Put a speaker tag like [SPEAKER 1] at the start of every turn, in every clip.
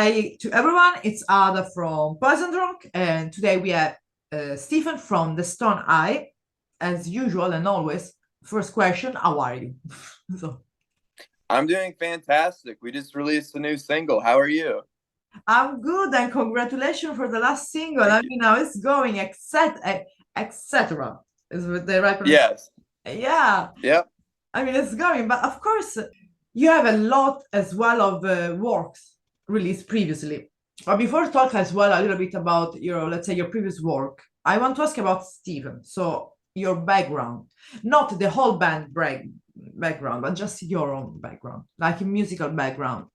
[SPEAKER 1] Hi to everyone. It's Ada from Poison Drunk, and today we have Stephen from the Stone Eye. As usual and always, first question: how are you? So
[SPEAKER 2] I'm doing fantastic. We just released a new single. How are you?
[SPEAKER 1] I'm good, and congratulations for the last single. I
[SPEAKER 2] Thank you.
[SPEAKER 1] mean, how it's going, etc. Is with the right pronunciation?
[SPEAKER 2] Yes.
[SPEAKER 1] Yeah,
[SPEAKER 2] Yep.
[SPEAKER 1] I mean it's going, but of course you have a lot as well of works released previously. But before talk as well a little bit about your, let's say, your previous work, I want to ask about Steven. So your background, not the whole background, but just your own background, like a musical background.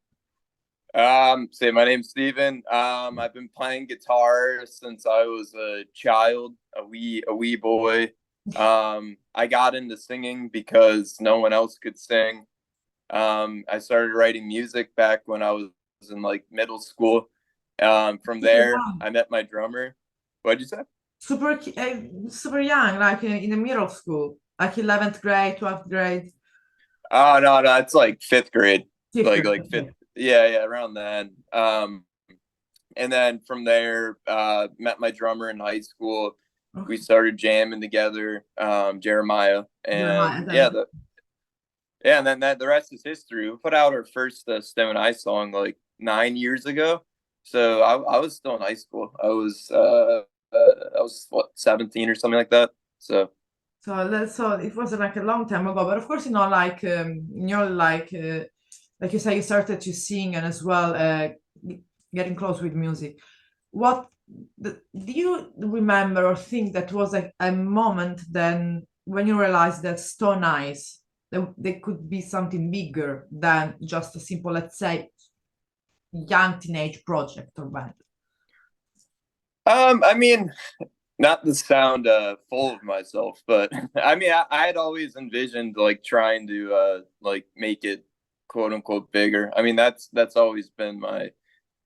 [SPEAKER 2] Say my name's Steven. I've been playing guitar since I was a child, a wee boy. I got into singing because no one else could sing. I started writing music back when I was in like middle school. From
[SPEAKER 1] Super
[SPEAKER 2] there,
[SPEAKER 1] young,
[SPEAKER 2] I met my drummer. What'd you say?
[SPEAKER 1] super young, like in the middle school, like 11th grade, 12th grade,
[SPEAKER 2] Oh no, it's like fifth grade,
[SPEAKER 1] 5th
[SPEAKER 2] like
[SPEAKER 1] grade.
[SPEAKER 2] like fifth.
[SPEAKER 1] Okay.
[SPEAKER 2] Yeah, around then. And then from there, met my drummer in high school. We
[SPEAKER 1] Okay.
[SPEAKER 2] started jamming together, Jeremiah,
[SPEAKER 1] Jeremiah,
[SPEAKER 2] and
[SPEAKER 1] thank you.
[SPEAKER 2] and then the rest is history. We put out our first Stone Eye song like 9 years ago, so I was still in high school. I was what 17 or something like that. So
[SPEAKER 1] So it was like a long time ago, but of course, like you say, you started to sing and as well getting close with music. What do you remember or think that was a moment then when you realized that Stone Eyes there could be something bigger than just a simple, let's say, young teenage project or band?
[SPEAKER 2] I mean, not to sound full of myself, but I mean, I had always envisioned like trying to like make it quote unquote bigger. I mean, that's always been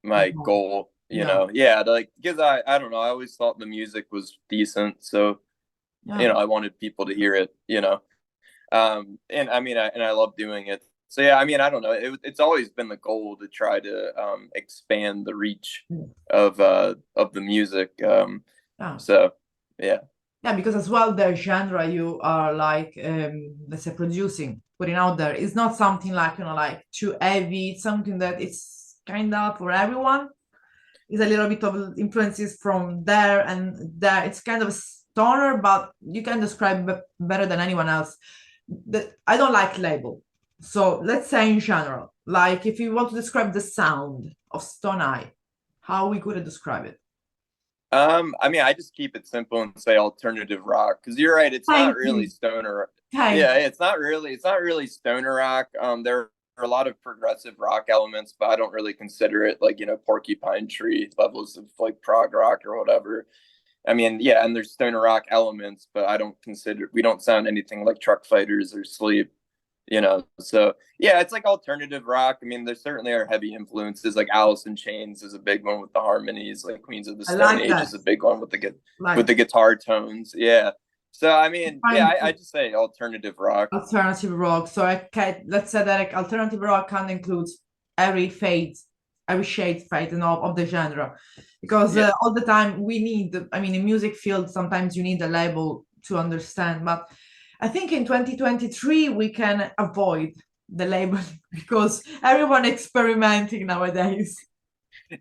[SPEAKER 2] my goal, you
[SPEAKER 1] Yeah,
[SPEAKER 2] know. Yeah, like because I don't know, I always thought the music was decent, so
[SPEAKER 1] yeah.
[SPEAKER 2] I wanted people to hear it, you know. And I mean, I love doing it. So yeah, I mean, I don't know. It's always been the goal to try to expand the reach of the music.
[SPEAKER 1] Yeah.
[SPEAKER 2] So yeah.
[SPEAKER 1] Yeah, because as well the genre you are like let's say producing, putting out there is not something like like too heavy. It's something that it's kind of for everyone. It's a little bit of influences from there and there. It's kind of a stoner, but you can describe better than anyone else. I don't like label. So let's say in general, like if you want to describe the sound of Stone Eye, how we could describe it?
[SPEAKER 2] I mean, I just keep it simple and say alternative rock because you're right. It's not
[SPEAKER 1] Thank
[SPEAKER 2] really
[SPEAKER 1] you.
[SPEAKER 2] stoner.
[SPEAKER 1] Thank
[SPEAKER 2] Yeah,
[SPEAKER 1] you.
[SPEAKER 2] it's not really stoner rock. There are a lot of progressive rock elements, but I don't really consider it like Porcupine Tree levels of like prog rock or whatever. I mean, yeah, and there's stoner rock elements, but I don't consider we don't sound anything like Truck Fighters or Sleep, you know. So yeah, it's like alternative rock. I mean, there certainly are heavy influences. Like Alice in Chains is a big one with the harmonies. Like Queens of the
[SPEAKER 1] I
[SPEAKER 2] Stone
[SPEAKER 1] like
[SPEAKER 2] Age
[SPEAKER 1] that.
[SPEAKER 2] is a big one with
[SPEAKER 1] Like
[SPEAKER 2] the guitar tones. Yeah. So I mean, yeah,
[SPEAKER 1] find
[SPEAKER 2] I just say alternative rock.
[SPEAKER 1] alternative rock. So I can, let's say that like, alternative rock can include every fade, every shade fade and all of the genre. Because
[SPEAKER 2] Yeah.
[SPEAKER 1] all the time we need, I mean, in music field, sometimes you need a label to understand. But I think in 2023 we can avoid the label because everyone experimenting nowadays.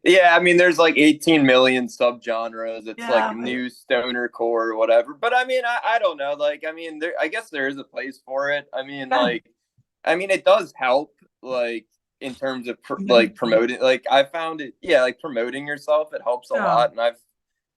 [SPEAKER 2] Yeah, I mean, there's like 18 million subgenres. It's like
[SPEAKER 1] Yeah,
[SPEAKER 2] new stoner core or whatever. But I mean, I don't know. Like, I mean, I guess there is a place for it.
[SPEAKER 1] yeah,
[SPEAKER 2] I mean, it does help, like, in terms of
[SPEAKER 1] in the
[SPEAKER 2] like
[SPEAKER 1] beginning.
[SPEAKER 2] promoting. Like, I found it, yeah, like promoting yourself, it helps a
[SPEAKER 1] Yeah.
[SPEAKER 2] lot. And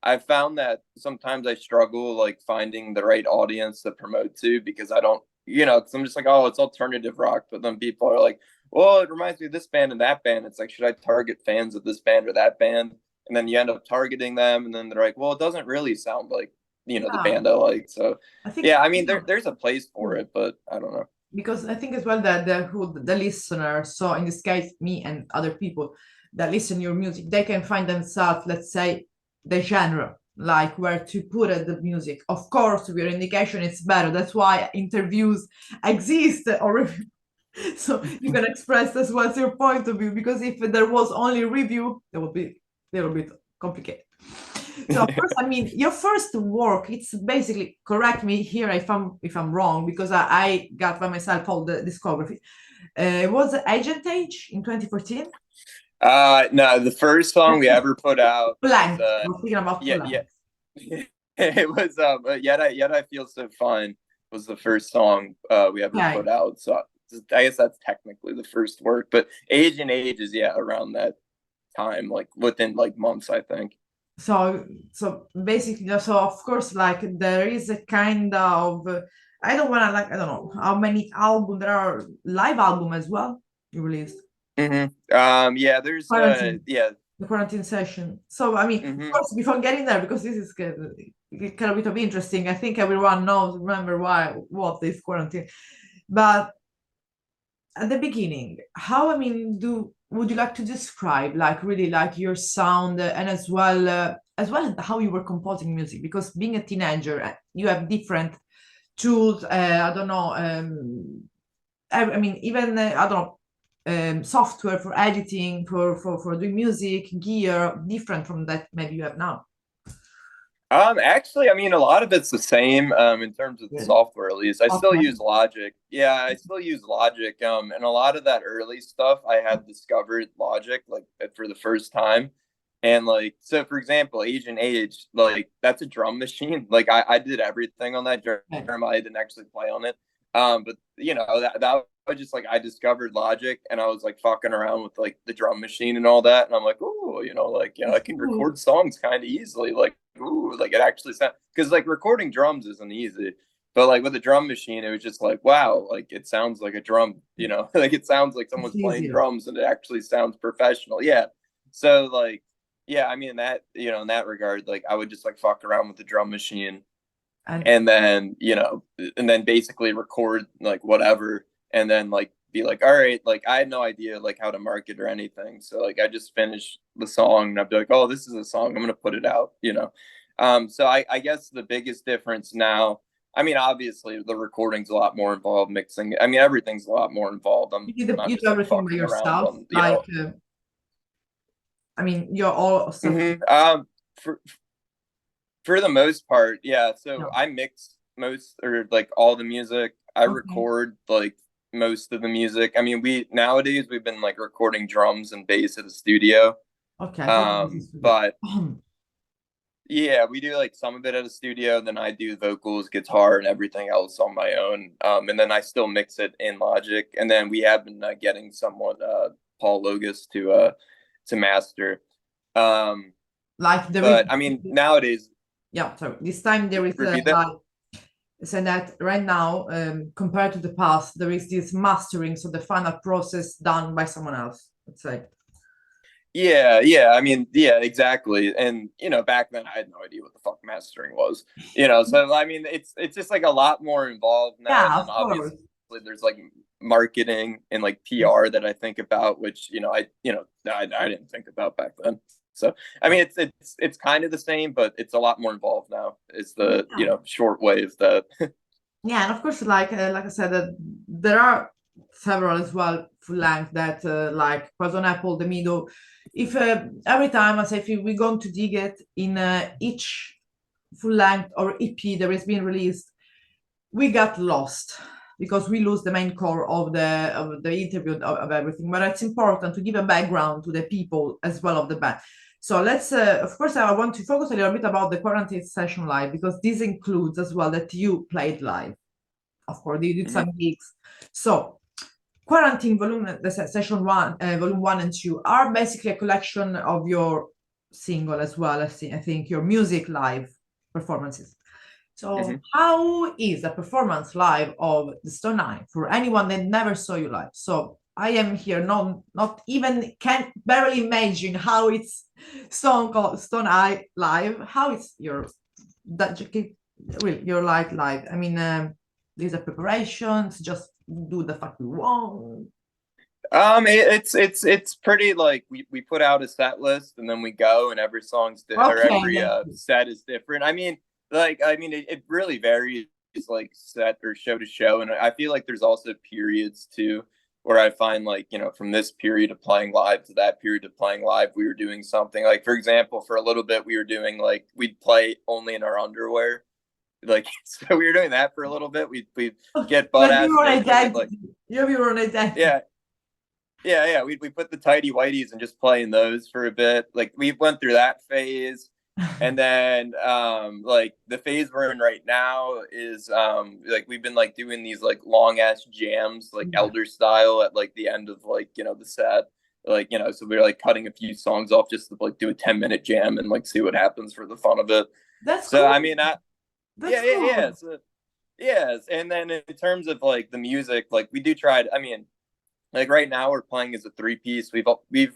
[SPEAKER 2] I've found that sometimes I struggle like finding the right audience to promote to because I don't, because I'm just like, oh, it's alternative rock. But then people are like, well, it reminds me of this band and that band. It's like, should I target fans of this band or that band? And then you end up targeting them, and then they're like, well, it doesn't really sound like the
[SPEAKER 1] Yeah,
[SPEAKER 2] band I like. So
[SPEAKER 1] I think
[SPEAKER 2] yeah, I mean,
[SPEAKER 1] yeah.
[SPEAKER 2] there's a place for it, but I don't know.
[SPEAKER 1] Because I think as well that the listener, so in this case me and other people that listen your music, they can find themselves, let's say, the genre, like where to put the music. Of course, your indication is better. That's why interviews exist, or So you can express as what's your point of view, because if there was only review, that would be a little bit complicated. So of course, I mean, your first work, it's basically, correct me here if I'm wrong, because I got by myself all the discography. It was Agent Age in 2014.
[SPEAKER 2] No, the first song we ever put out was
[SPEAKER 1] Blank. I was thinking about
[SPEAKER 2] yeah,
[SPEAKER 1] Blank.
[SPEAKER 2] yeah. It was yet I feel so fine was the first song we ever
[SPEAKER 1] Okay.
[SPEAKER 2] put out. So I guess that's technically the first work, but Agent Age is around that time, like within like months, I think.
[SPEAKER 1] So basically, so of course, like there is a kind of I don't want to, like, I don't know how many album there are, live album as well you released.
[SPEAKER 2] Yeah, there's
[SPEAKER 1] Quarantine.
[SPEAKER 2] yeah.
[SPEAKER 1] The quarantine session. So I mean, of course, before getting there, because this is kind of a bit of interesting. I think everyone remember what is quarantine, but at the beginning, how, I mean, would you like to describe, like, really, like, your sound, and as well how you were composing music? Because being a teenager, you have different tools. I don't know. I mean, even I don't know. Software for editing, for doing music, gear different from that maybe you have now.
[SPEAKER 2] Actually, I mean, a lot of it's the same in terms of the
[SPEAKER 1] Really?
[SPEAKER 2] software, at least. I still
[SPEAKER 1] Okay.
[SPEAKER 2] use Logic. Yeah, I still use Logic. And a lot of that early stuff, I had discovered Logic like for the first time. And like, so for example, Agent Age, like that's a drum machine. Like I did everything on that
[SPEAKER 1] Okay.
[SPEAKER 2] drum. I didn't actually play on it. But you know, that was just like I discovered Logic and I was like fucking around with like the drum machine and all that. And I'm like, oh, like, I
[SPEAKER 1] It's
[SPEAKER 2] can
[SPEAKER 1] cool.
[SPEAKER 2] record songs kind of easily. Like, ooh, like it actually sounds, because like recording drums isn't easy. But like with a drum machine, it was just like, wow, like it sounds like a drum, like it sounds like
[SPEAKER 1] It's
[SPEAKER 2] someone's playing
[SPEAKER 1] easier.
[SPEAKER 2] drums and it actually sounds professional. Yeah. So like, yeah, I mean that, in that regard, like I would just like fuck around with the drum machine
[SPEAKER 1] And
[SPEAKER 2] and then, and then basically record like whatever and then like be like, all right, like I had no idea like how to market or anything. So like I just finished the song and I'd be like, oh, this is a song, I'm gonna put it out. So I guess the biggest difference now, I mean, obviously the recording's a lot more involved, mixing. I mean, everything's a lot more involved. I'm not
[SPEAKER 1] you do
[SPEAKER 2] just like
[SPEAKER 1] everything by
[SPEAKER 2] fucking around
[SPEAKER 1] yourself,
[SPEAKER 2] on.
[SPEAKER 1] like, I mean, you're all stuff.
[SPEAKER 2] Mm-hmm. For the most part, yeah. So
[SPEAKER 1] No.
[SPEAKER 2] I mix most or like all the music. I
[SPEAKER 1] Okay.
[SPEAKER 2] record like most of the music. I mean, nowadays we've been like recording drums and bass at the studio.
[SPEAKER 1] Okay. I thought this would be.
[SPEAKER 2] But yeah, we do like some of it at a studio. Then I do vocals, guitar, and everything else on my own. And then I still mix it in Logic. And then we have been getting someone, Paul Logus, to master. Um,
[SPEAKER 1] Like there is.
[SPEAKER 2] but I mean, nowadays,
[SPEAKER 1] Yeah. So this time there is
[SPEAKER 2] repeat that.
[SPEAKER 1] like, so that right now, compared to the past, there is this mastering, so the final process done by someone else. Let's say.
[SPEAKER 2] Yeah. I mean, yeah, exactly. And back then I had no idea what the fuck mastering was. So I mean, it's just like a lot more involved now. And
[SPEAKER 1] Yeah,
[SPEAKER 2] then
[SPEAKER 1] of
[SPEAKER 2] obviously
[SPEAKER 1] course.
[SPEAKER 2] there's like marketing and like PR that I think about, which I didn't think about back then. So I mean, it's kind of the same, but it's a lot more involved now. Is the
[SPEAKER 1] Yeah.
[SPEAKER 2] short way of that.
[SPEAKER 1] Yeah, and of course, like I said, there are several as well full length that like Poison Apple, The Meadow. If every time I say if we're going to dig it in each full length or EP that has been released, we got lost because we lose the main core of the interview of everything. But it's important to give a background to the people as well of the band. So let's, of course, I want to focus a little bit about the quarantine session live, because this includes as well that you played live. Of course, you did
[SPEAKER 2] Mhm.
[SPEAKER 1] some gigs. So quarantine volume, the session one, volume 1 and 2 are basically a collection of your single as well as I think your music live performances. So
[SPEAKER 2] Mhm.
[SPEAKER 1] how is a performance live of the Stone Eye for anyone that never saw you live? So I am here, not even can barely imagine how it's song called Stone Eye live. How it's that really your live. I mean, these are preparations. Just do the fuck you want.
[SPEAKER 2] It's pretty like we put out a set list and then we go and every or
[SPEAKER 1] Okay,
[SPEAKER 2] every
[SPEAKER 1] that's good.
[SPEAKER 2] set is different. I mean it really varies like set or show to show, and I feel like there's also periods too. where I find like, you know, from this period of playing live to that period of playing live, we were doing something like, for example, for a little bit, we were doing like, we'd play only in our underwear. Like, so we were doing that for a little bit. We'd get butt
[SPEAKER 1] Like
[SPEAKER 2] ass
[SPEAKER 1] you were
[SPEAKER 2] naked with like,
[SPEAKER 1] identity. You were an identity.
[SPEAKER 2] yeah, yeah. We put the tidy whities and just play in those for a bit. Like we went through that phase. And then like the phase we're in right now is like we've been like doing these like long ass jams like
[SPEAKER 1] Yeah.
[SPEAKER 2] elder style at like the end of like, you know, the set. Like, you know, so we're like cutting a few songs off just to like do a 10-minute jam and like see what happens for the fun of it.
[SPEAKER 1] That's
[SPEAKER 2] So
[SPEAKER 1] cool.
[SPEAKER 2] I mean
[SPEAKER 1] That's
[SPEAKER 2] yeah.
[SPEAKER 1] cool.
[SPEAKER 2] So, yes. And then in terms of like the music, like we do try to, I mean, like right now we're playing as a three piece. We've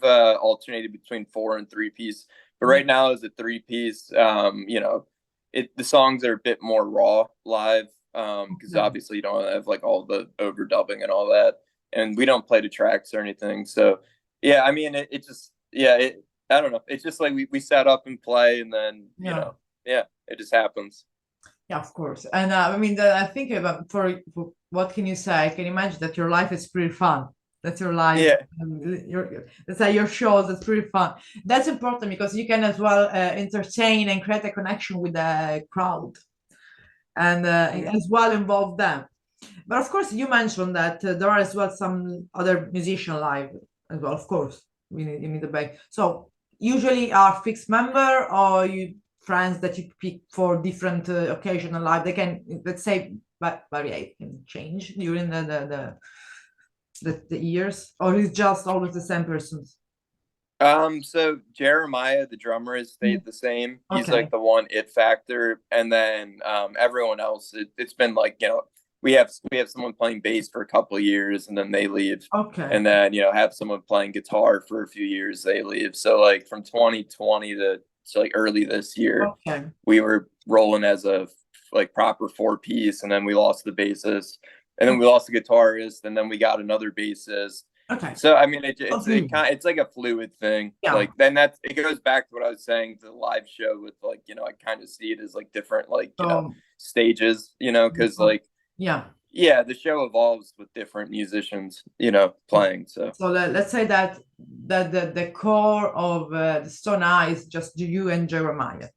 [SPEAKER 2] alternated between four and three piece, but right now as a three piece, you know, the songs are a bit more raw live because
[SPEAKER 1] Okay.
[SPEAKER 2] obviously you don't have like all the overdubbing and all that, and we don't play the tracks or anything. So yeah, I mean it just yeah I don't know. It's just like we set up and play, and then you
[SPEAKER 1] Yeah.
[SPEAKER 2] know yeah it just happens.
[SPEAKER 1] Yeah, of course. And I mean, I think about for what can you say? I can imagine that your life is pretty fun. That's your life.
[SPEAKER 2] Yeah.
[SPEAKER 1] Let's say your shows. That's pretty fun. That's important because you can as well entertain and create a connection with the crowd and as well involve them. But of course, you mentioned that there are as well some other musician live as well. Of course, you need a bag. So usually are fixed member or you friends that you pick for different occasion in life. They can let's say vary and change during the years, or is just always the same persons.
[SPEAKER 2] So Jeremiah, the drummer, has
[SPEAKER 1] Mm.
[SPEAKER 2] stayed the same. He's
[SPEAKER 1] Okay.
[SPEAKER 2] like the one it factor, and then everyone else, it's been like, you know, we have someone playing bass for a couple of years, and then they leave,
[SPEAKER 1] Okay.
[SPEAKER 2] and then you know have someone playing guitar for a few years, they leave. So like from 2020 to like early this year,
[SPEAKER 1] Okay.
[SPEAKER 2] we were rolling as a like proper four piece, and then we lost the bassist, and then we lost the guitarist, and then we got another bassist.
[SPEAKER 1] Okay.
[SPEAKER 2] So I mean,
[SPEAKER 1] Okay.
[SPEAKER 2] it's like a fluid thing.
[SPEAKER 1] Yeah.
[SPEAKER 2] Like then that it goes back to what I was saying to the live show with like you know I kind of see it as like different like you know
[SPEAKER 1] So
[SPEAKER 2] stages you know because like
[SPEAKER 1] yeah.
[SPEAKER 2] yeah the show evolves with different musicians you know playing. So
[SPEAKER 1] So let's say that the core of the Stone Eye is just you and Jeremiah.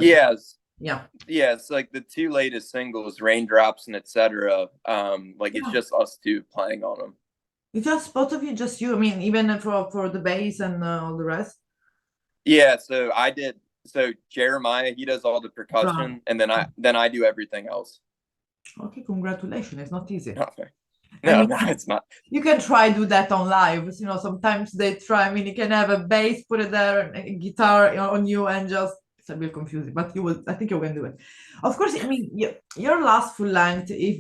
[SPEAKER 2] yes
[SPEAKER 1] Yeah.
[SPEAKER 2] yes like the two latest singles Raindrops and etc. Like it's
[SPEAKER 1] Yeah.
[SPEAKER 2] just us two playing on them.
[SPEAKER 1] It's just both of you, just you. I mean, even for the bass and all the rest.
[SPEAKER 2] Yeah, so I did. So Jeremiah, he does all the
[SPEAKER 1] Right.
[SPEAKER 2] percussion, and then I do everything else.
[SPEAKER 1] Okay, congratulations. It's not easy.
[SPEAKER 2] Okay.
[SPEAKER 1] I
[SPEAKER 2] No,
[SPEAKER 1] mean,
[SPEAKER 2] no, it's not.
[SPEAKER 1] you can try do that on live. You know, sometimes they try. I mean, you can have a bass, put it there, and a guitar on you, and just it's a bit confusing. But you will. I think you can do it. Of course. I mean, your last full length, if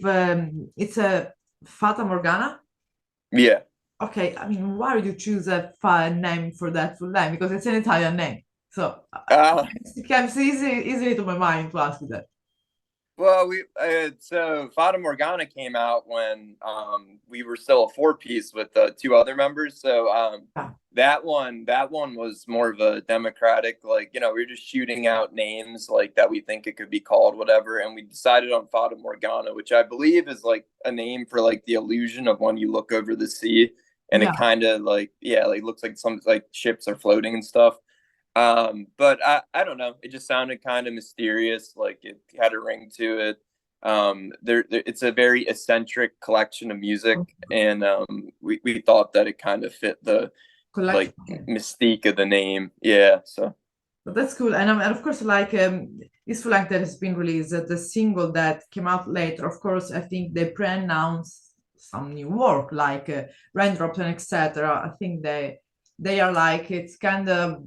[SPEAKER 1] it's a Fata Morgana.
[SPEAKER 2] Yeah.
[SPEAKER 1] Okay, I mean, why did you choose a fun name for that full name? Because it's an Italian name. So
[SPEAKER 2] Uh,
[SPEAKER 1] it comes easily to my mind to ask you that.
[SPEAKER 2] well, so Fata Morgana came out when we were still a four piece with two other members. So
[SPEAKER 1] Yeah.
[SPEAKER 2] that one was more of a democratic, like you know, we were just shooting out names like that we think it could be called, whatever, and we decided on Fata Morgana, which I believe is like a name for like the illusion of when you look over the sea and it
[SPEAKER 1] Yeah.
[SPEAKER 2] kind of like yeah, like looks like some like ships are floating and stuff. But I don't know. It just sounded kind of mysterious, like it had a ring to it. It's a very eccentric collection of music, and we thought that it kind of fit the
[SPEAKER 1] Collection.
[SPEAKER 2] like
[SPEAKER 1] Okay.
[SPEAKER 2] mystique of the name. Yeah, so
[SPEAKER 1] But that's cool. And of course, like this full length that has been released, the single that came out later, of course, I think they pre-announced some new work like Raindrops and etc. I think they are like it's kind of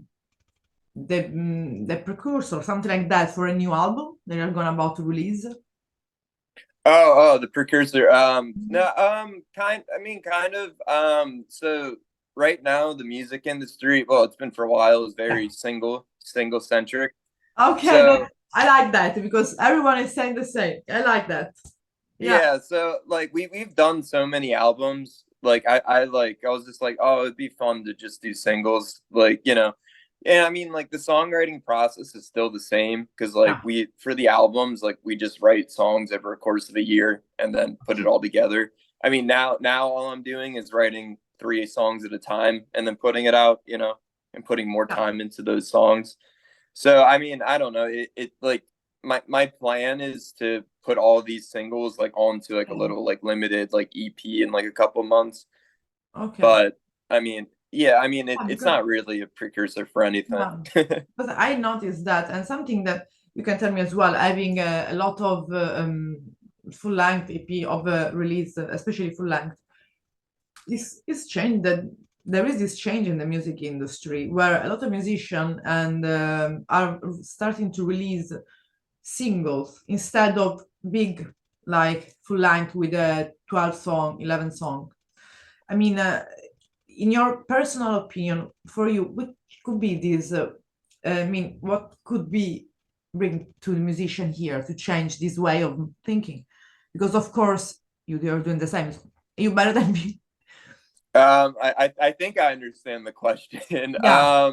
[SPEAKER 1] the precursor, something like that, for a new album they are going about to release.
[SPEAKER 2] oh the precursor. No, kind of. So right now the music industry, well, it's been for a while, is
[SPEAKER 1] Yeah.
[SPEAKER 2] very single centric.
[SPEAKER 1] Okay,
[SPEAKER 2] So
[SPEAKER 1] I like that because everyone is saying the same. I like that. Yeah.
[SPEAKER 2] yeah, so like we've done so many albums. Like I was just like, oh, it'd be fun to just do singles, like, you know. And I mean, like the songwriting process is still the same because, like,
[SPEAKER 1] Yeah.
[SPEAKER 2] we for the albums, like we just write songs over a course of a year and then put it all together. I mean, now all I'm doing is writing 3 songs at a time and then putting it out, and putting more
[SPEAKER 1] Yeah.
[SPEAKER 2] time into those songs. So I mean, I don't know. It like my plan is to put all of these singles like onto like a
[SPEAKER 1] Okay.
[SPEAKER 2] little like limited like EP in like a couple months.
[SPEAKER 1] Okay.
[SPEAKER 2] But I mean, yeah, I mean
[SPEAKER 1] Yeah,
[SPEAKER 2] it's
[SPEAKER 1] because
[SPEAKER 2] not really a precursor for anything.
[SPEAKER 1] yeah, because I noticed that, and something that you can tell me as well, having a lot of full length EP of release, especially full length, is change that there is this change in the music industry where a lot of musicians and are starting to release singles instead of big like full length with a 12 song, 11 song. I mean, in your personal opinion, for you, what could be this? I mean, what could be bring to the musician here to change this way of thinking? Because of course you're doing the same. You better than me.
[SPEAKER 2] I think I understand the question.
[SPEAKER 1] Yeah.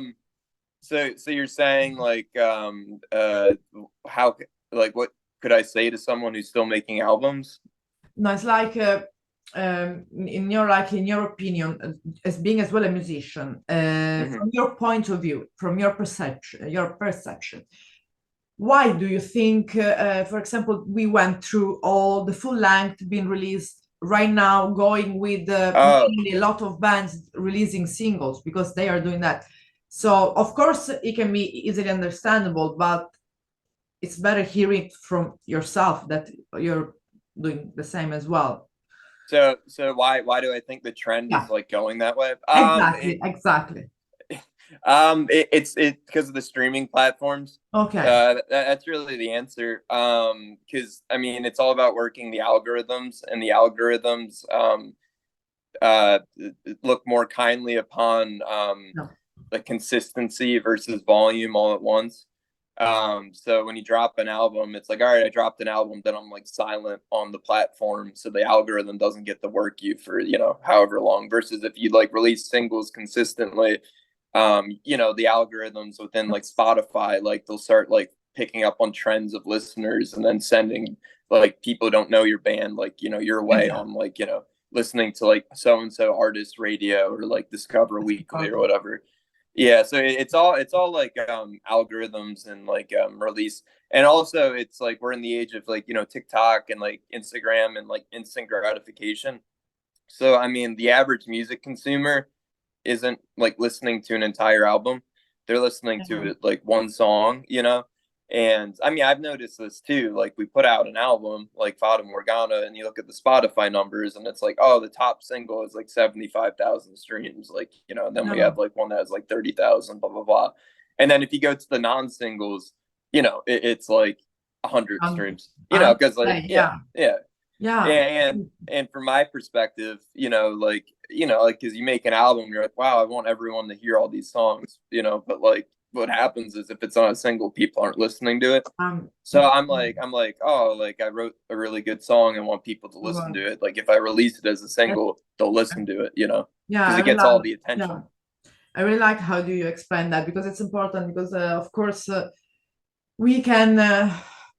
[SPEAKER 2] So you're saying like how like what could I say to someone who's still making albums?
[SPEAKER 1] No, it's like in your opinion, as being as well a musician,
[SPEAKER 2] Mhm.
[SPEAKER 1] from your point of view, from your perception, why do you think, for example, we went through all the full length being released right now, going with
[SPEAKER 2] Oh,
[SPEAKER 1] mainly a lot of bands releasing singles because they are doing that. So of course it can be easily understandable, but it's better hearing it from yourself that you're doing the same as well.
[SPEAKER 2] so why do I think the trend
[SPEAKER 1] Yeah,
[SPEAKER 2] is like going that way?
[SPEAKER 1] exactly, exactly.
[SPEAKER 2] It's because of the streaming platforms.
[SPEAKER 1] Okay.
[SPEAKER 2] That's really the answer. Because I mean, it's all about working the algorithms, and the algorithms uh look more kindly upon
[SPEAKER 1] No.
[SPEAKER 2] the consistency versus volume all at once. So when you drop an album, it's like, all right, I dropped an album, then I'm like silent on the platform, so the algorithm doesn't get to work you for however long. Versus if you like release singles consistently, the algorithms within like Spotify, like they'll start like picking up on trends of listeners and then sending like people who don't know your band like your way
[SPEAKER 1] Exactly.
[SPEAKER 2] on like listening to like so and so artist radio or like Discover
[SPEAKER 1] It's
[SPEAKER 2] Weekly or
[SPEAKER 1] important.
[SPEAKER 2] whatever. Yeah, so it's all like algorithms and like release. And also it's like we're in the age of like TikTok and like Instagram and like instant gratification. So I mean the average music consumer isn't like listening to an entire album. They're listening to
[SPEAKER 1] Yeah.
[SPEAKER 2] it like one song. And I mean, I've noticed this too. Like, we put out an album like Fata Morgana, and you look at the Spotify numbers, and it's like, oh, the top single is like 75,000 streams. Like, and then we
[SPEAKER 1] No.
[SPEAKER 2] have like one that has like 30,000, blah, blah, blah. And then if you go to the non singles, it's like 100
[SPEAKER 1] Um,
[SPEAKER 2] streams,
[SPEAKER 1] I'm
[SPEAKER 2] because like,
[SPEAKER 1] saying,
[SPEAKER 2] yeah,
[SPEAKER 1] yeah,
[SPEAKER 2] yeah.
[SPEAKER 1] yeah,
[SPEAKER 2] And from my perspective, like because you make an album, you're like, wow, I want everyone to hear all these songs, but like what happens is if it's on a single, people aren't listening to it.
[SPEAKER 1] um,
[SPEAKER 2] So I'm like, oh, like I wrote a really good song and want people to listen
[SPEAKER 1] well,
[SPEAKER 2] to it. Like if I release it as a single, they'll listen to it,
[SPEAKER 1] yeah,
[SPEAKER 2] because
[SPEAKER 1] I
[SPEAKER 2] it
[SPEAKER 1] really
[SPEAKER 2] gets all
[SPEAKER 1] like,
[SPEAKER 2] the
[SPEAKER 1] yeah,
[SPEAKER 2] attention.
[SPEAKER 1] I really like how do you explain that because it's important because of course we can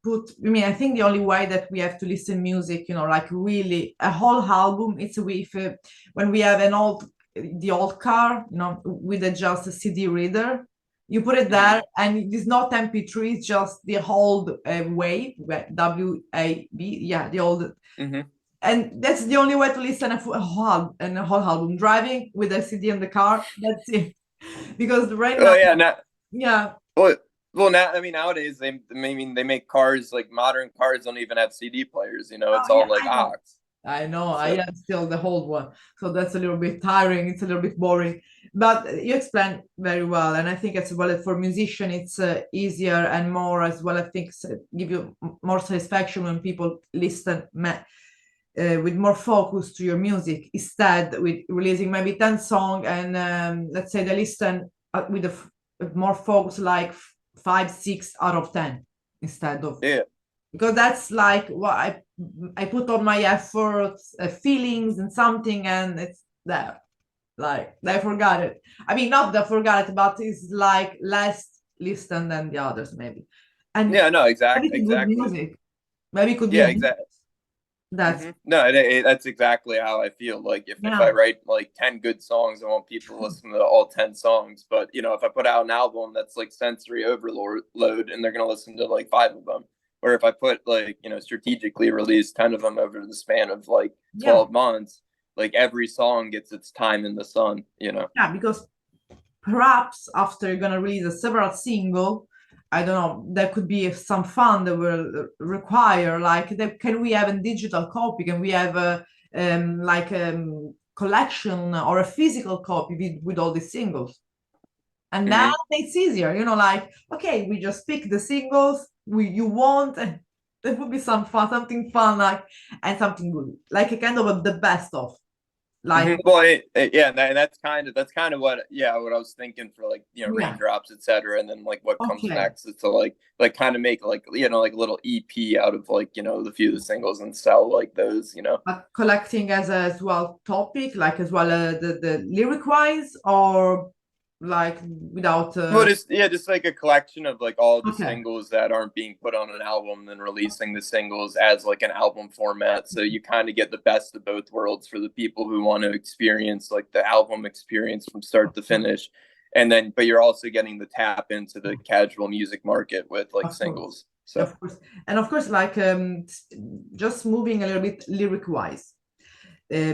[SPEAKER 1] put. I mean, I think the only way that we have to listen music, like really a whole album, it's with when we have the old car, with just a CD reader. You put it
[SPEAKER 2] Hmm.
[SPEAKER 1] there, and it is not MP3, it's just the old wave, WAV, yeah, the old.
[SPEAKER 2] Hmm.
[SPEAKER 1] And that's the only way to listen a whole album. Driving with a CD in the car, that's it. Because right
[SPEAKER 2] Oh
[SPEAKER 1] now,
[SPEAKER 2] yeah, now
[SPEAKER 1] yeah,
[SPEAKER 2] well, well now I mean nowadays they make cars like modern cars don't even have CD players.
[SPEAKER 1] oh
[SPEAKER 2] It's
[SPEAKER 1] yeah,
[SPEAKER 2] all like
[SPEAKER 1] I know.
[SPEAKER 2] aux.
[SPEAKER 1] I know, I
[SPEAKER 2] So
[SPEAKER 1] am still the old one. So that's a little bit tiring, it's a little bit boring. But you explained very well. And I think as well for musician, it's easier and more as well. I think give you more satisfaction when people listen with more focus to your music instead with releasing maybe 10 song and let's say they listen with more focus like 5 6 out of 10 instead of
[SPEAKER 2] yeah.
[SPEAKER 1] because that's like what I put all my efforts, feelings and something, and it's there. Like they forgot it. I mean, not they forgot it, but it's like less listened than the others, maybe. And
[SPEAKER 2] Yeah, no,
[SPEAKER 1] maybe it's good
[SPEAKER 2] exactly.
[SPEAKER 1] music. Maybe it could be
[SPEAKER 2] Yeah,
[SPEAKER 1] a hit.
[SPEAKER 2] exactly.
[SPEAKER 1] That's
[SPEAKER 2] No, that's exactly how I feel. Like if I
[SPEAKER 1] yeah,
[SPEAKER 2] write like 10 good songs, I want people to listen to all 10 songs. But you know, if I put out an album that's like sensory overload and they're gonna listen to like 5 of them, or if I put like, you know, strategically release 10 of them over the span of like
[SPEAKER 1] yeah,
[SPEAKER 2] 12 months, like every song gets its time in the sun, you know.
[SPEAKER 1] yeah. Because perhaps after you're gonna release a several single, I don't know, there could be some fund that will require like that. Can we have a digital copy? Can we have a like collection or a physical copy with all the singles? And now
[SPEAKER 2] Hmm.
[SPEAKER 1] it's easier, you know, like okay, we just pick the singles you want, and there would be some fun, something fun, like and something good, like a kind of the best of, like
[SPEAKER 2] Well, yeah, and that's kind of what, yeah, what I was thinking for like, you know,
[SPEAKER 1] yeah,
[SPEAKER 2] raindrops, etc. And then like what comes
[SPEAKER 1] okay.
[SPEAKER 2] next is to like kind of make like, you know, like a little EP out of like, you know, the few of the singles and sell like those, you know.
[SPEAKER 1] But collecting as well topic, like as well the lyric wise, or like without
[SPEAKER 2] Well, just like a collection of like all the
[SPEAKER 1] okay,
[SPEAKER 2] singles that aren't being put on an album, then releasing the singles as like an album format. So you kind of get the best of both worlds for the people who want to experience like the album experience from start to finish. And then, but you're also getting the tap into the casual music market with like
[SPEAKER 1] of course,
[SPEAKER 2] singles. So,
[SPEAKER 1] of course, like just moving a little bit lyric wise.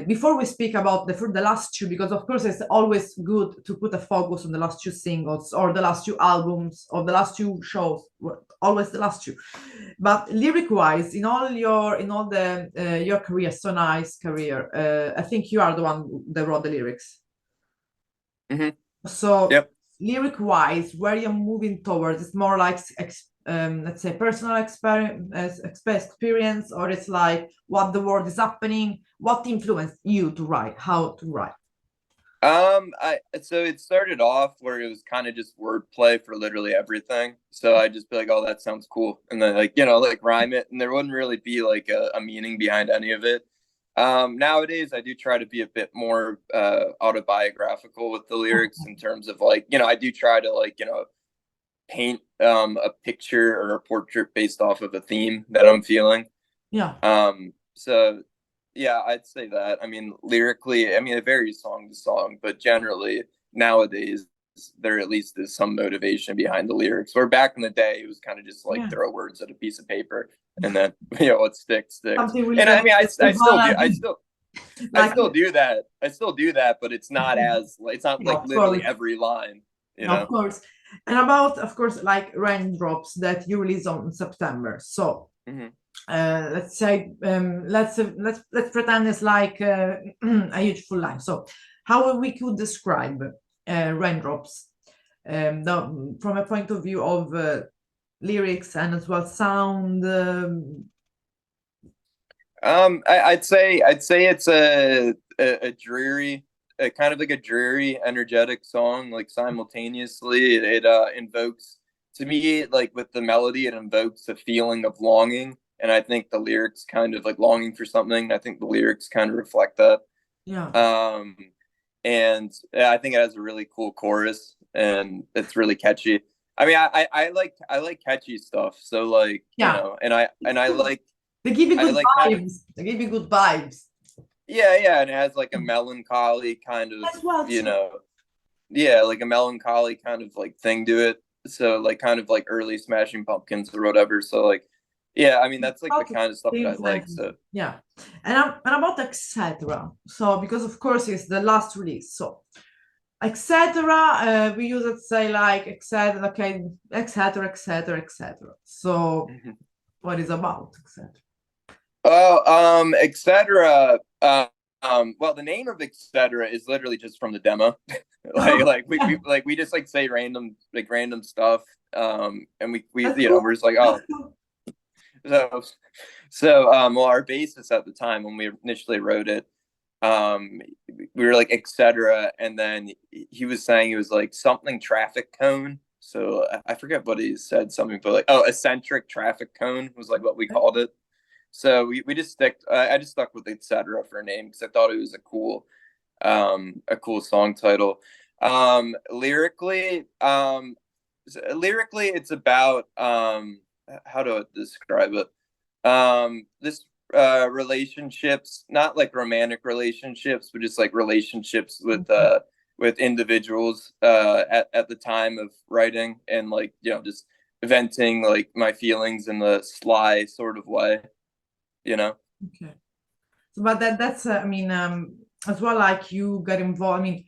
[SPEAKER 1] Before we speak about the last two, because of course it's always good to put a focus on the last two singles or the last two albums or the last two shows, always the last two. But lyric wise, in all the your career, so nice career, I think you are the one that wrote the lyrics.
[SPEAKER 2] mm-hmm.
[SPEAKER 1] So
[SPEAKER 2] Yep.
[SPEAKER 1] lyric wise, where you're moving towards, it's more like let's say personal experience, or it's like what the world is happening, what influenced you to write, how to write.
[SPEAKER 2] I so it started off where it was kind of just wordplay for literally everything. So I just be like, "Oh, that sounds cool," and then like, you know, like rhyme it, and there wouldn't really be like a meaning behind any of it. Nowadays, I do try to be a bit more autobiographical with the lyrics in terms of like, you know, I do try to like, you know, paint a picture or a portrait based off of a theme that I'm feeling.
[SPEAKER 1] Yeah,
[SPEAKER 2] So yeah, I'd say that. I mean, lyrically, I mean, it varies song to song, but generally nowadays there at least is some motivation behind the lyrics. Where back in the day, it was kind of just like
[SPEAKER 1] yeah.
[SPEAKER 2] throw words at a piece of paper and then you know what sticks.
[SPEAKER 1] Something really
[SPEAKER 2] And I mean, I still do,
[SPEAKER 1] dramatic,
[SPEAKER 2] I
[SPEAKER 1] like
[SPEAKER 2] still do that. I still do that, but it's not as it's not
[SPEAKER 1] yeah,
[SPEAKER 2] like
[SPEAKER 1] of
[SPEAKER 2] literally
[SPEAKER 1] course,
[SPEAKER 2] every line, you
[SPEAKER 1] of
[SPEAKER 2] know.
[SPEAKER 1] course. And about, of course, like raindrops that you release on September. So
[SPEAKER 2] Mm-hmm.
[SPEAKER 1] let's say let's pretend it's like a huge full line. So how we could describe raindrops, from a point of view of lyrics and as well sound.
[SPEAKER 2] I'd say it's a dreary, a kind of like a dreary, energetic song. Like simultaneously, it invokes to me like with the melody, it invokes a feeling of longing, and I think the lyrics kind of like longing for something. I think the lyrics kind of reflect that.
[SPEAKER 1] Yeah,
[SPEAKER 2] Um, and yeah, I think it has a really cool chorus, and it's really catchy. I mean, I like catchy stuff. So like, you
[SPEAKER 1] yeah.
[SPEAKER 2] know, and
[SPEAKER 1] They give you
[SPEAKER 2] I
[SPEAKER 1] good
[SPEAKER 2] like kind of,
[SPEAKER 1] vibes. They give you good vibes.
[SPEAKER 2] yeah, and it has like a melancholy kind of,
[SPEAKER 1] As well
[SPEAKER 2] you
[SPEAKER 1] too.
[SPEAKER 2] know, yeah, like a melancholy kind of like thing to it. So like kind of like early Smashing Pumpkins or whatever. So like, yeah, I mean that's like the
[SPEAKER 1] About
[SPEAKER 2] kind of stuff that I
[SPEAKER 1] things like
[SPEAKER 2] like. So
[SPEAKER 1] yeah, and about etc. So because of course it's the last release. So etc. We use it say like etc. Okay, etc. etc. etc. So
[SPEAKER 2] mhm.
[SPEAKER 1] what is about etc.
[SPEAKER 2] Oh, etc. Well, the name of etc. is literally just from the demo. We just like say random stuff. And we
[SPEAKER 1] That's
[SPEAKER 2] you know
[SPEAKER 1] cool.
[SPEAKER 2] we're just like,
[SPEAKER 1] That's
[SPEAKER 2] oh,
[SPEAKER 1] cool.
[SPEAKER 2] so well, our bassist at the time when we initially wrote it, we were like etc. And then he was saying it was like something traffic cone. So I forget what he said, something, but like, oh, eccentric traffic cone was like what we called it. So we just stick. I just stuck with etc. for a name because I thought it was a cool. a cool song title. Lyrically, it's about how do I describe it? This relationships, not like romantic relationships, but just like relationships with individuals at the time of writing, and like, you know, just venting like my feelings in the sly sort of way, you know.
[SPEAKER 1] Okay. So, but that's I mean, as well, like you got involved. I mean,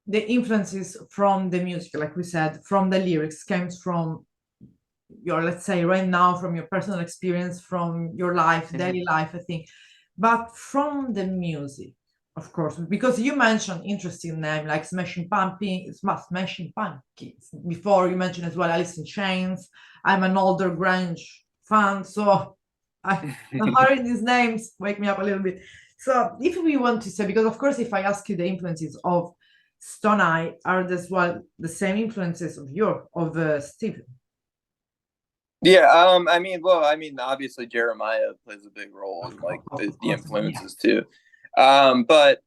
[SPEAKER 1] the influences from the music, like we said, from the lyrics, comes from your, let's say, right now, from your personal experience, from your life,
[SPEAKER 2] Mhm.
[SPEAKER 1] daily life, I think. But from the music, of course, because you mentioned interesting name like Smashing Pumpkins. Before you mentioned as well Alice in Chains. I'm an older grunge fan, so I hearing these names wake me up a little bit. So if we want to say, because of course, if I ask you the influences of Stone Eye, are as well the same influences of Steve?
[SPEAKER 2] Yeah, I mean, well, I mean, obviously Jeremiah plays a big role in like
[SPEAKER 1] Of
[SPEAKER 2] the
[SPEAKER 1] course, yeah.
[SPEAKER 2] influences too. But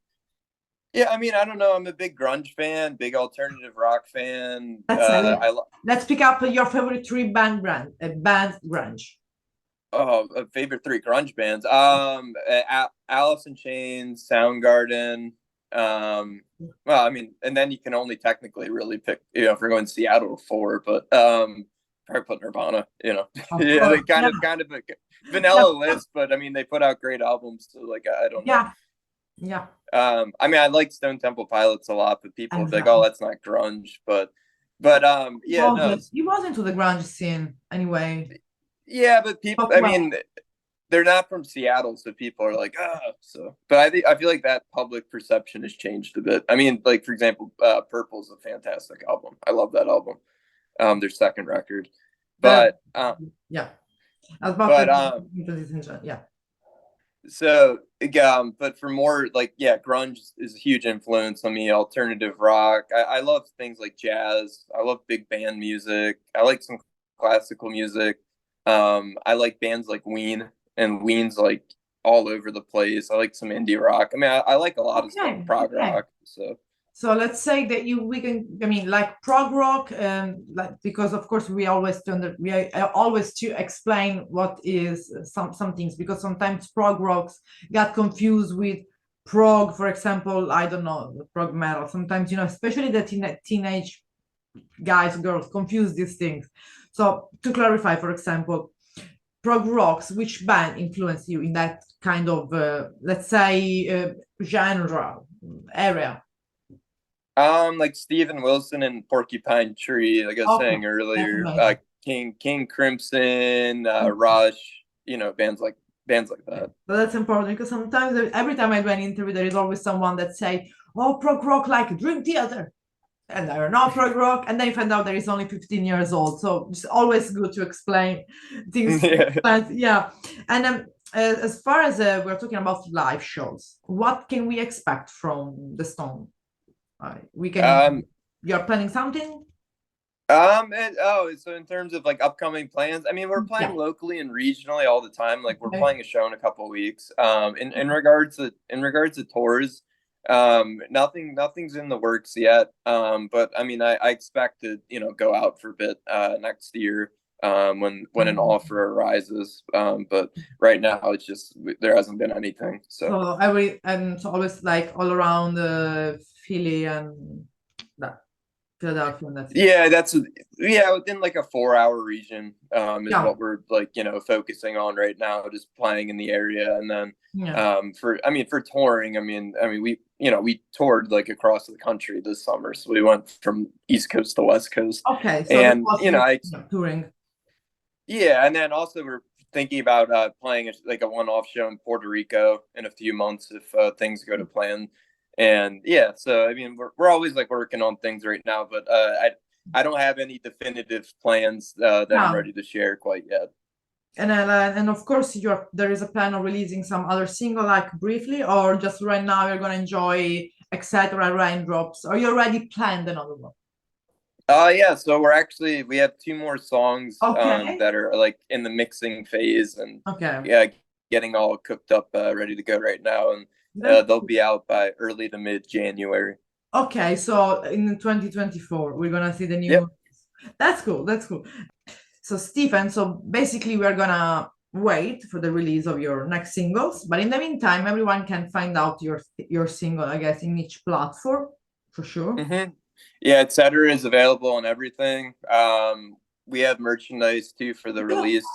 [SPEAKER 2] yeah, I mean, I don't know. I'm a big grunge fan, big alternative rock fan.
[SPEAKER 1] Let's let's pick up your favorite three band grunge.
[SPEAKER 2] Oh, favorite three grunge bands. Alice in Chains, Soundgarden. Well, I mean, and then you can only technically really pick, you know, if we're going Seattle four, but probably put Nirvana. You know,
[SPEAKER 1] Of
[SPEAKER 2] yeah, they
[SPEAKER 1] course, yeah.
[SPEAKER 2] kind of a vanilla list, but I mean, they put out great albums, so like I don't know.
[SPEAKER 1] Yeah, yeah.
[SPEAKER 2] I mean, I like Stone Temple Pilots a lot, but people are like, oh,
[SPEAKER 1] Exactly.
[SPEAKER 2] that's not grunge, but yeah, no,
[SPEAKER 1] He was into the grunge scene anyway.
[SPEAKER 2] yeah, but people,
[SPEAKER 1] But
[SPEAKER 2] I
[SPEAKER 1] well,
[SPEAKER 2] mean, they're not from Seattle, so people are like, ah. So, but I feel like that public perception has changed a bit. I mean, like for example, Purple's a fantastic album. I love that album. Their second record,
[SPEAKER 1] the
[SPEAKER 2] but
[SPEAKER 1] yeah, about
[SPEAKER 2] but
[SPEAKER 1] the yeah.
[SPEAKER 2] so but for more like, yeah, grunge is a huge influence on me. Alternative rock. I love things like jazz. I love big band music. I like some classical music. I like bands like Ween, and Ween's like all over the place. I like some indie rock. I mean, I like a lot of stuff,
[SPEAKER 1] Okay,
[SPEAKER 2] prog
[SPEAKER 1] okay.
[SPEAKER 2] rock. So
[SPEAKER 1] So let's say that we can, I mean, like prog rock, like, because of course we always to explain what is some things, because sometimes prog rocks got confused with prog, for example, I don't know, prog metal. Sometimes, you know, especially the teenage guys, girls confuse these things. So to clarify, for example, prog rocks, which band influenced you in that kind of, let's say, genre area?
[SPEAKER 2] like Steven Wilson and Porcupine Tree, like I was
[SPEAKER 1] Okay,
[SPEAKER 2] saying
[SPEAKER 1] that's
[SPEAKER 2] earlier,
[SPEAKER 1] amazing.
[SPEAKER 2] King Crimson,
[SPEAKER 1] Okay.
[SPEAKER 2] Rush, you know, bands like that.
[SPEAKER 1] So that's important, because sometimes every time I do an interview, there is always someone that say, "Oh, prog rock like Dream Theater," and they're not prog rock, and then you find out there is only 15 years old. So it's always good to explain things.
[SPEAKER 2] Yeah.
[SPEAKER 1] But yeah, and as far as we're talking about live shows, what can we expect from the Stone? We can.
[SPEAKER 2] Um,
[SPEAKER 1] You're planning something?
[SPEAKER 2] so in terms of like upcoming plans, I mean, we're playing
[SPEAKER 1] Yeah.
[SPEAKER 2] locally and regionally all the time. Like we're
[SPEAKER 1] Okay.
[SPEAKER 2] playing a show in a couple of weeks. In regards to tours, nothing's in the works yet. But I mean, I expect to, you know, go out for a bit next year when an offer arises. But right now it's just there hasn't been anything. So
[SPEAKER 1] So so always like all around Philly and that Philadelphia, and that's it.
[SPEAKER 2] yeah, within like a 4 hour region is
[SPEAKER 1] Yeah,
[SPEAKER 2] what we're like, you know, focusing on right now, just playing in the area. And then
[SPEAKER 1] yeah.
[SPEAKER 2] for touring, we, you know, we toured like across the country this summer. So we went from East Coast to West Coast.
[SPEAKER 1] Okay, so that
[SPEAKER 2] And
[SPEAKER 1] was
[SPEAKER 2] you know,
[SPEAKER 1] touring.
[SPEAKER 2] yeah, and then also we're thinking about playing like a one-off show in Puerto Rico in a few months if things go to plan. And yeah, so I mean, we're always like working on things right now, but I don't have any definitive plans that I'm
[SPEAKER 1] Yeah,
[SPEAKER 2] ready to share quite yet.
[SPEAKER 1] and of course there is a plan of releasing some other single, like briefly, or just right now you're gonna enjoy Etc. Raindrops, or you already planned another one?
[SPEAKER 2] Yeah, so we have two more songs
[SPEAKER 1] Okay,
[SPEAKER 2] that are like in the mixing phase, and
[SPEAKER 1] okay.
[SPEAKER 2] yeah, getting all cooked up, ready to go right now, and they'll be out by early to mid January.
[SPEAKER 1] Okay, so in 2024, we're gonna see the new.
[SPEAKER 2] Yep.
[SPEAKER 1] That's cool. That's cool. So Stephen, so basically we're gonna wait for the release of your next singles, but in the meantime, everyone can find out your single, I guess, in each platform for sure.
[SPEAKER 2] Mm-hmm. Yeah, Etc. is available on everything. We have merchandise too for the release.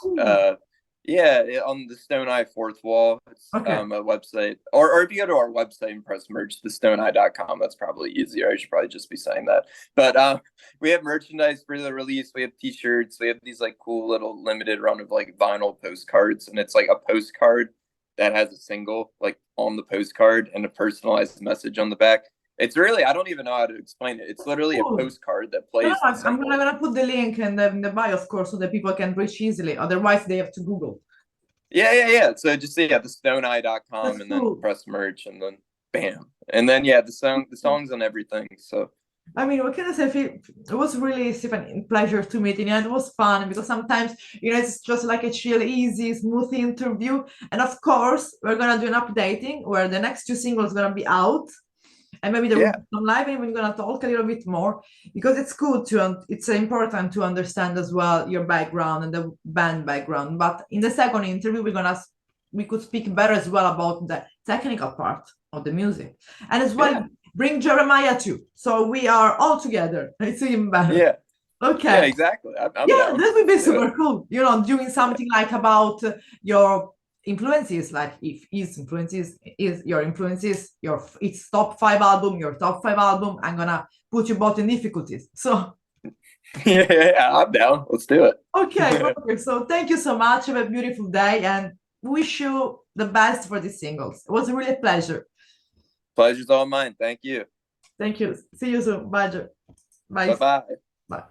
[SPEAKER 2] Yeah, on the Stone Eye Fourth Wall. It's a website. Or if you go to our website and press merch, thestoneye.com, that's probably easier. I should probably just be saying that. But we have merchandise for the release. We have t-shirts. We have these like cool little limited run of like vinyl postcards. And it's like a postcard that has a single like on the postcard and a personalized message on the back. It's really, I don't even know how to explain it. It's literally a postcard that plays.
[SPEAKER 1] I'm gonna put the link in the bio, of course, so that people can reach easily. Otherwise, they have to Google.
[SPEAKER 2] Yeah. So just thestoneye.com and then press merch and then bam. And then the songs on everything. So
[SPEAKER 1] I mean, what can I say? It was really, Stephen, pleasure to meet you. And it was fun because sometimes, it's just like a chill, easy, smooth interview. And of course, we're gonna do an updating where the next 2 singles are gonna be out. And maybe there will be some live, and we're gonna talk a little bit more because it's good it's important to understand as well your background and the band background. But in the second interview, we could speak better as well about the technical part of the music, and as well bring Jeremiah too. So we are all together. It's even better.
[SPEAKER 2] Yeah.
[SPEAKER 1] Okay.
[SPEAKER 2] Yeah, exactly. I'm down.
[SPEAKER 1] That would be super cool. Doing something like about your influences, like if his influences is your influences, it's top 5 album, your top 5 album, I'm gonna put you both in difficulties. So
[SPEAKER 2] yeah, I'm down. Let's do it.
[SPEAKER 1] Okay, perfect. So thank you so much. Have a beautiful day and wish you the best for these singles. It was really a pleasure.
[SPEAKER 2] Pleasure's all mine. Thank you.
[SPEAKER 1] Thank you. See you soon. Bye.
[SPEAKER 2] Bye.
[SPEAKER 1] Bye.